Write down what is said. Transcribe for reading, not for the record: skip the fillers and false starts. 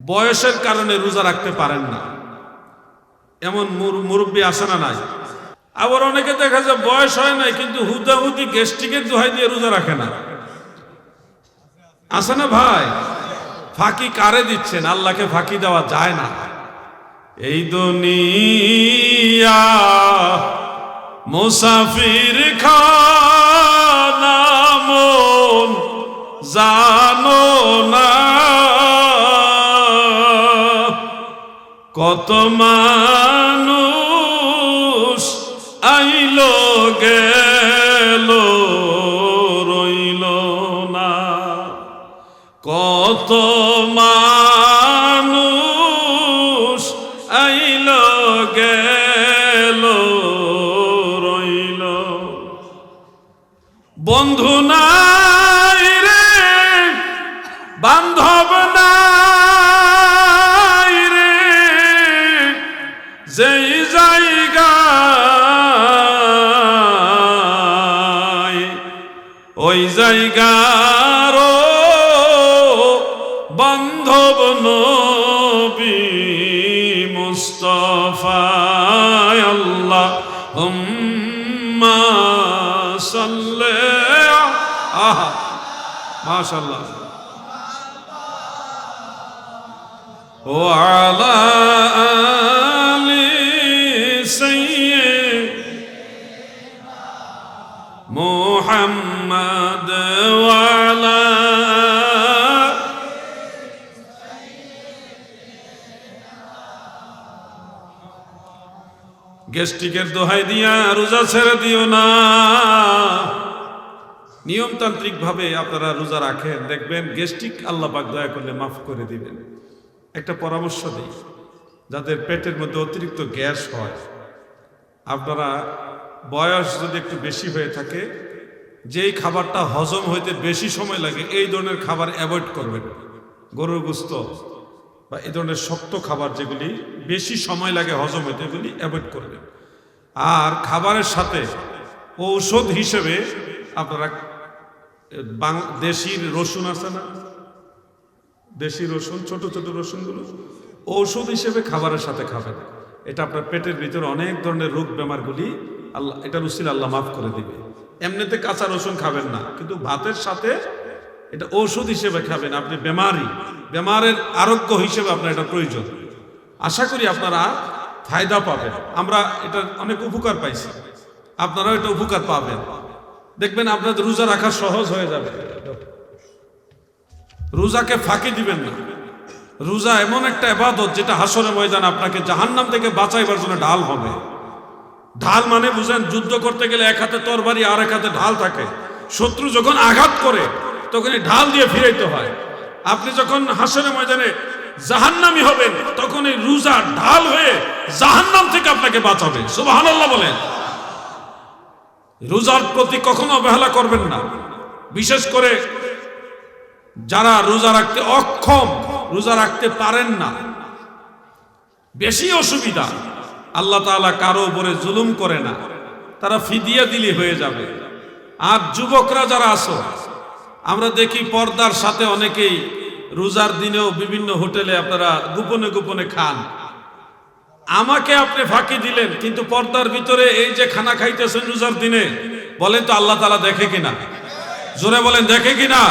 বয়সের কারণে রোজা রাখতে পারেন না, এমন মুরব্বী আসে না নাই? আবার অনেকে দেখা যায় বয়স হয় নাই কিন্তু হুদাহুদি গ্যাস্ট্রিকের দোহাই দিয়ে রোজা রাখে না, আসে না ভাই? ফাঁকি কারে দিচ্ছেন? আল্লাহকে ফাঁকি দেওয়া যায় না। এই দুনিয়া মুসাফির খানা মন জানো না, কত মানুষ আইলো গেল রইল না, কত মানুষ আইলো গেল রইল। বন্ধু নাই রে বান্ধব নাই রে, যেই জায়গায় ওই জায়গার বান্ধব নবী মুস্তাফা। আল্লাহুম্মা সাল্লি আহা মাশাআল্লাহ ওয়া আলা আলি সাইয়্যিদিনা মুহাম্মদ ওয়া আলা গ্যাস্ট্রিকের দোহাই দিয়া রোজা ছেড়ে দিও না। নিয়মতান্ত্রিক ভাবে আপনারা রোজা রাখেন, দেখবেন গ্যাস্ট্রিক আল্লাহ পাক দয়া করলে মাফ করে দিবেন। একটা পরামর্শ দিই, যাদের পেটের মধ্যে অতিরিক্ত গ্যাস হয়, আপনারা বয়স যদি একটু বেশি হয়ে থাকে, যেই খাবারটা হজম হইতে বেশি সময় লাগে এই ধরনের খাবার অ্যাভয়েড করবেন। গরুর গোশত বা এই ধরনের শক্ত খাবার যেগুলি বেশি সময় লাগে হজম হইতে, এগুলি অ্যাভয়েড করবেন। আর খাবারের সাথে ঔষধ হিসেবে আপনারা দেশির রসুন আছে না, দেশি রসুন, ছোট ছোট রসুনগুলো ঔষধ হিসেবে খাবারের সাথে খাবেন। এটা আপনার পেটের ভিতরে অনেক ধরনের রোগ বেমারগুলি আল্লাহ, এটা রুসিল আল্লাহ মাফ করে দিবে। এমনিতে কাঁচা রসুন খাবেন না, কিন্তু ভাতের সাথে এটা ঔষধ হিসেবে খাবেন। আপনি বেমারের আরোগ্য হিসেবে আপনার এটা প্রয়োজন। আশা করি আপনারা ফায়দা পাবেন। আমরা এটা অনেক উপকার পাইছি, আপনারাও এটা উপকার পাবেন। দেখবেন আপনাদের রোজা রাখা সহজ হয়ে যাবে। রোজাকে ফাঁকি দিবেন না। রোজা এমন একটা ইবাদত যেটা হাসরের ময়দানে আপনাকে জাহান্নাম থেকে বাঁচাইবার জন্য ঢাল হবে। ঢাল মানে বুঝেন, যুদ্ধ করতে গেলে এক হাতে তরবারি আর এক হাতে ঢাল থাকে। শত্রু যখন আঘাত করে তখন এই ঢাল দিয়ে ফিরাইতে হয়। আপনি যখন হাসরের ময়দানে জাহান্নামী হবেন তখন এই রোজা ঢাল হয়ে জাহান্নাম থেকে আপনাকে বাঁচাবে। সুবহানাল্লাহ বলেন। রোজার প্রতি কখনো অবহেলা করবেন না। বিশেষ করে যারা রোজা রাখতে অক্ষম, রোজা রাখতে পারেন না, বেশি অসুবিধা, আল্লাহ তাআলা কারো উপরে জুলুম করে না, তারা ফিদিয়া দিলে হয়ে যাবে। আর যুবকরা যারা আছো, আমরা দেখি পর্দার সাথে অনেকেই রোজার দিনেও বিভিন্ন হোটেলে আপনারা গোপনে গোপনে খান। আমাকে আপনি ফাঁকি দিলেন, কিন্তু পর্দার ভিতরে এই যে খানা খাইতেছেন রোজার দিনে, বলেন তো আল্লাহ তাআলা দেখে কিনা? জোরে বলেন, দেখে কিনা?